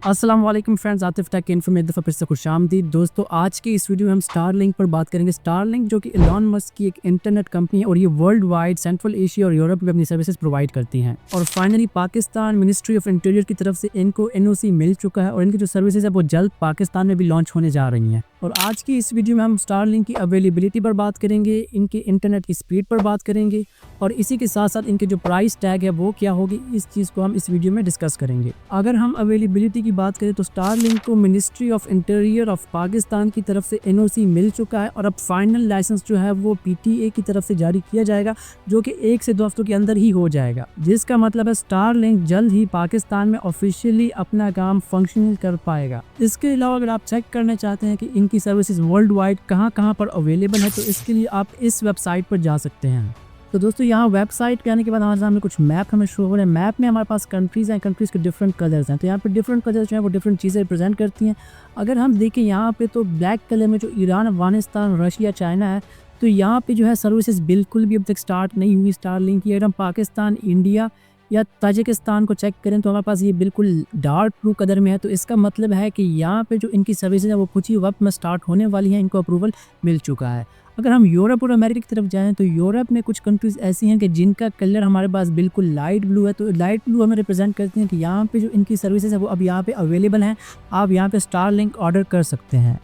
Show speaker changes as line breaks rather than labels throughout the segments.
अस्सलाम वालेकुम friends, Atif take info में एक दफ़ा फिर से खुशामदीद। दोस्तों, आज की इस वीडियो में हम स्टारलिंक पर बात करेंगे। स्टारलिंक जो कि एलन मस्क की एक इंटरनेट कंपनी है और ये वर्ल्ड वाइड सेंट्रल एशिया और यूरोप में अपनी सर्विसेज प्रोवाइड करती हैं। और finally Pakistan ministry of interior की तरफ से इनको एनओसी मिल चुका है और इनकी जो सर्विसेज है वो जल्द पाकिस्तान में भी लॉन्च होने जा रही हैं। और आज की इस वीडियो में हम स्टारलिंक की अवेलेबिलिटी पर बात करेंगे, इनके इंटरनेट की स्पीड पर बात करेंगे और इसी के साथ साथ इनके जो प्राइस टैग है वो क्या होगी, इस चीज़ को हम इस वीडियो में डिस्कस करेंगे। अगर हम अवेलेबिलिटी की बात करें तो स्टारलिंक को ministry of interior of Pakistan की तरफ से एनओसी मिल चुका है और अब फाइनल लाइसेंस जो है वो पीटीए की तरफ से जारी किया जाएगा, जो कि 1 से 2 हफ्तों के अंदर ही हो जाएगा, जिसका मतलब है स्टारलिंक जल्द ही पाकिस्तान में ऑफिशियली अपना काम फंक्शनल कर पाएगा। इसके अलावा अगर आप चेक करना चाहते हैं कि इनकी सर्विसेज वर्ल्ड वाइड कहाँ पर अवेलेबल है तो इसके लिए आप इस वेबसाइट पर जा सकते हैं। तो दोस्तों, यहाँ वेबसाइट पे आने के बाद हमारे सामने कुछ मैप हमें शो हो रहे हैं। मैप में हमारे पास कंट्रीज़ हैं, कंट्रीज़ के डिफरेंट कलर्स हैं। तो यहाँ पे डिफरेंट कलर्स जो है वो डिफरेंट चीज़ें रिप्रेजेंट करती हैं। अगर हम देखें यहाँ पे तो ब्लैक कलर में जो ईरान, अफगानिस्तान, रशिया, चाइना है, तो यहाँ पे जो है सर्विसेज बिल्कुल भी अब तक स्टार्ट नहीं हुई स्टारलिंक की। अगर हम पाकिस्तान, इंडिया या ताजिकिस्तान को चेक करें तो हमारे पास ये बिल्कुल डार्क ब्लू कलर में है। तो इसका मतलब है कि यहाँ पे जो इनकी सर्विसेज है वो कुछ ही वक्त में स्टार्ट होने वाली हैं, इनको अप्रूवल मिल चुका है। अगर हम यूरोप और अमेरिका की तरफ जाएं तो यूरोप में कुछ कंट्रीज़ ऐसी हैं कि जिनका कलर हमारे पास बिल्कुल लाइट ब्लू है। तो लाइट ब्लू हमें रिप्रेजेंट करती हैं कि यहाँ पे जो इनकी सर्विसेज है वो अब यहाँ पे अवेलेबल हैं, आप यहाँ पे स्टारलिंक ऑर्डर कर सकते हैं।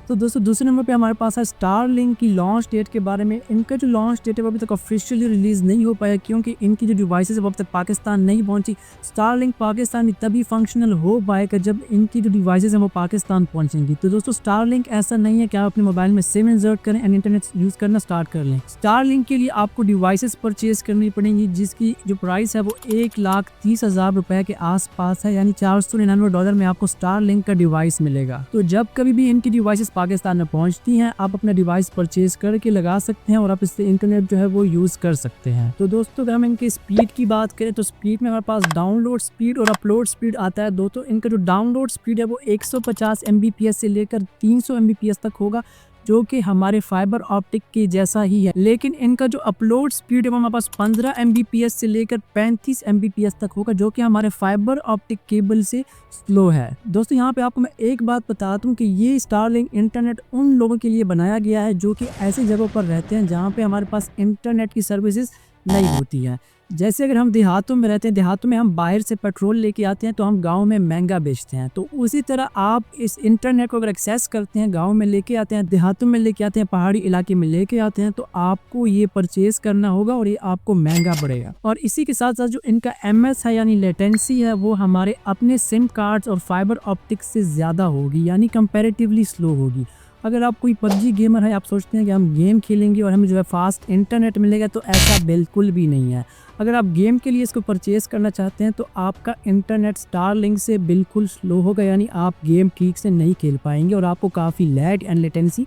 तो दोस्तों, दूसरे नंबर पे हमारे पास है स्टारलिंक की लॉन्च डेट के बारे में। इनका जो लॉन्च डेट है वो अभी तक ऑफिशियली रिलीज़ नहीं हो पाया क्योंकि इनकी जो डिवाइसेस है वो अब तक पाकिस्तान नहीं पहुंची। स्टारलिंक पाकिस्तान में तभी फंक्शनल हो पाएगा जब इनकी जो डिवाइसेस हैं वो पाकिस्तान पहुंचेंगी। तो दोस्तों, स्टारलिंक ऐसा नहीं है कि आप अपने मोबाइल में सिम इंसर्ट करें एंड इंटरनेट यूज़ करना स्टार्ट कर लें। स्टारलिंक के लिए आपको डिवाइसेस परचेज करनी पड़ेंगी जिसकी जो प्राइस है वो 1,30,000 रुपये के आसपास है, यानी $499 में आपको स्टारलिंक का डिवाइस मिलेगा। तो जब कभी भी इनकी डिवाइसेस पाकिस्तान में पहुंचती हैं, आप अपना डिवाइस परचेज करके लगा सकते हैं और आप इससे इंटरनेट जो है वो यूज़ कर सकते हैं। तो दोस्तों, अगर हम इनकी स्पीड की बात करें तो स्पीड में हमारे पास डाउनलोड स्पीड और अपलोड स्पीड आता है। दोस्तों, इनका जो डाउनलोड स्पीड है वो 150 Mbps से लेकर 300 Mbps तक होगा, जो कि हमारे फाइबर ऑप्टिक के जैसा ही है। लेकिन इनका जो अपलोड स्पीड है वो हमारे पास 15 Mbps से लेकर 35 Mbps तक होगा, जो कि हमारे फाइबर ऑप्टिक केबल से स्लो है। दोस्तों, यहाँ पे आपको मैं एक बात बता दूं कि ये स्टारलिंक इंटरनेट उन लोगों के लिए बनाया गया है जो कि ऐसी जगहों पर रहते हैं जहाँ पे हमारे पास इंटरनेट की सर्विसेज नहीं होती हैं। जैसे अगर हम देहातों में रहते हैं, देहातों में हम बाहर से पेट्रोल लेके आते हैं तो हम गांव में महंगा बेचते हैं। तो उसी तरह आप इस इंटरनेट को अगर एक्सेस करते हैं, गांव में लेके आते हैं, देहातों में लेके आते हैं, पहाड़ी इलाके में लेके आते हैं, तो आपको ये परचेज करना होगा और ये आपको महंगा पड़ेगा। और इसी के साथ साथ जो इनका MS है यानी लेटेंसी है वो हमारे अपने सिम कार्ड्स और फाइबर ऑप्टिक्स से ज़्यादा होगी, यानी कंपेरेटिवली स्लो होगी। अगर आप कोई PUBG गेमर है, आप सोचते हैं कि हम गेम खेलेंगे और हमें जो है फास्ट इंटरनेट मिलेगा, तो ऐसा बिल्कुल भी नहीं है। अगर आप गेम के लिए इसको परचेज़ करना चाहते हैं तो आपका इंटरनेट स्टारलिंक से बिल्कुल स्लो होगा, यानी आप गेम ठीक से नहीं खेल पाएंगे और आपको काफ़ी लैग एंड लेटेंसी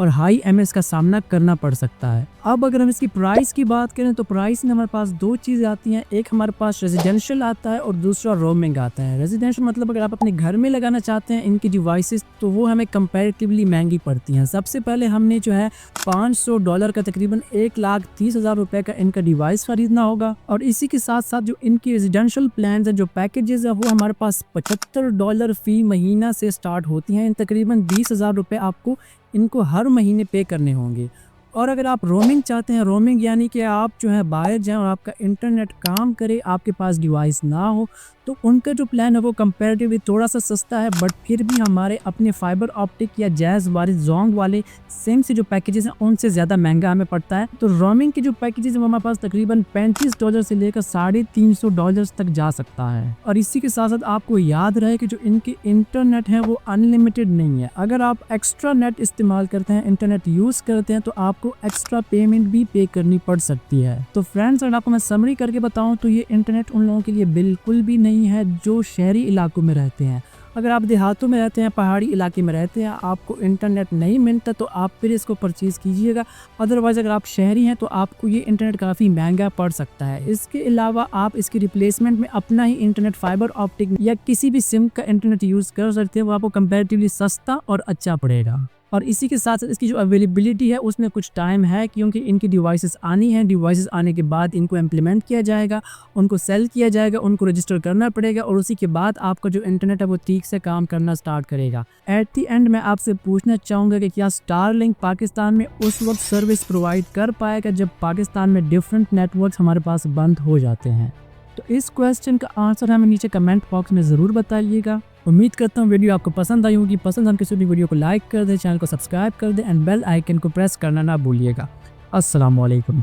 और हाई MS का सामना करना पड़ सकता है। अब अगर हम इसकी प्राइस की बात करें तो प्राइस में हमारे पास 2 चीज़ें आती हैं। एक हमारे पास रेजिडेंशियल आता है और दूसरा रोमिंग आता है। रेजिडेंशियल मतलब अगर आप अपने घर में लगाना चाहते हैं इनकी डिवाइसेस तो वो हमें कंपैरेटिवली महंगी पड़ती हैं। सबसे पहले हमने जो है $500 का तकरीबन 1,30,000 रुपये का इनका डिवाइस खरीदना होगा। और इसी के साथ साथ जो इनकी रेजिडेंशियल प्लान है, जो पैकेजेस है, वो हमारे पास $75 फी महीना से स्टार्ट होती हैं। तकरीबन 20,000 रुपये आपको इनको हर महीने पे करने होंगे। और अगर आप रोमिंग चाहते हैं, रोमिंग यानी कि आप जो है बाहर जाएं और आपका इंटरनेट काम करे, आपके पास डिवाइस ना हो, तो उनका जो प्लान है वो कंपैरेटिवली थोड़ा सा सस्ता है, बट फिर भी हमारे अपने फाइबर ऑप्टिक या जैज़ वाले जोंग वाले सिम से जो पैकेजेस हैं उनसे ज़्यादा महंगा हमें पड़ता है। तो रोमिंग के जो पैकेजेस हैं वो हमारे पास तकरीबन $35 से लेकर $350 तक जा सकता है। और इसी के साथ साथ आपको याद रहे कि जो इनके इंटरनेट है वो अनलिमिटेड नहीं है। अगर आप एक्स्ट्रा नेट इस्तेमाल करते हैं, इंटरनेट यूज़ करते हैं, तो आपको एक्स्ट्रा पेमेंट भी पे करनी पड़ सकती है। तो फ्रेंड्स, अगर आपको मैं समरी करके बताऊँ तो ये इंटरनेट उन लोगों के लिए बिल्कुल भी नहीं है जो शहरी इलाकों में रहते हैं। अगर आप देहातों में रहते हैं, पहाड़ी इलाके में रहते हैं, आपको इंटरनेट नहीं मिलता तो आप फिर इसको परचेज़ कीजिएगा। अदरवाइज़ अगर आप शहरी हैं तो आपको ये इंटरनेट काफ़ी महंगा पड़ सकता है। इसके अलावा आप इसके रिप्लेसमेंट में अपना ही इंटरनेट फाइबर ऑप्टिक या किसी भी सिम का इंटरनेट यूज़ कर सकते हैं, वो आपको कंपैरेटिवली सस्ता और अच्छा पड़ेगा। और इसी के साथ साथ इसकी जो अवेलेबिलिटी है उसमें कुछ टाइम है, क्योंकि इनकी डिवाइसेस आनी हैं। डिवाइसेस आने के बाद इनको इम्प्लीमेंट किया जाएगा, उनको सेल किया जाएगा, उनको रजिस्टर करना पड़ेगा और उसी के बाद आपका जो इंटरनेट है वो ठीक से काम करना स्टार्ट करेगा। एट दी एंड मैं आपसे पूछना चाहूँगा कि क्या स्टारलिंक पाकिस्तान में उस वक्त सर्विस प्रोवाइड कर पाएगा जब पाकिस्तान में डिफरेंट नेटवर्क्स हमारे पास बंद हो जाते हैं? तो इस क्वेश्चन का आंसर हमें नीचे कमेंट बॉक्स में ज़रूर बताइएगा। उम्मीद करता हूँ वीडियो आपको पसंद आई होगी। पसंद हम किसी भी वीडियो को लाइक कर दें, चैनल को सब्सक्राइब कर दें एंड बेल आइकन को प्रेस करना ना भूलिएगा। अस्सलाम वालेकुम।